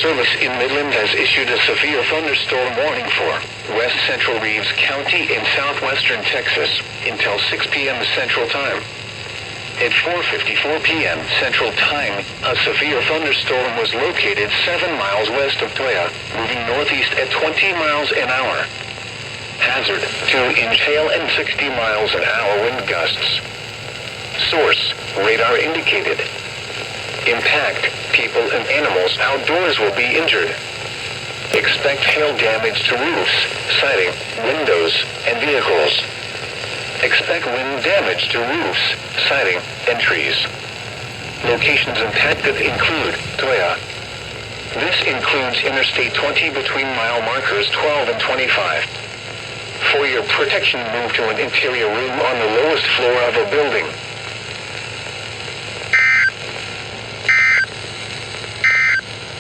Service in Midland has issued a severe thunderstorm warning for west central Reeves County in southwestern Texas until 6 p.m. Central Time. At 4:54 p.m. Central Time, a severe thunderstorm was located 7 miles west of Toya, moving northeast at 20 miles an hour. Hazard, 2-inch hail and 60 miles an hour wind gusts. Source, radar indicated. Impact, people and animals outdoors will be injured. Expect hail damage to roofs, siding, windows, and vehicles. Expect wind damage to roofs, siding, and trees. Locations impacted include Toya. This includes Interstate 20 between mile markers 12 and 25. For your protection, move to an interior room on the lowest floor of a building.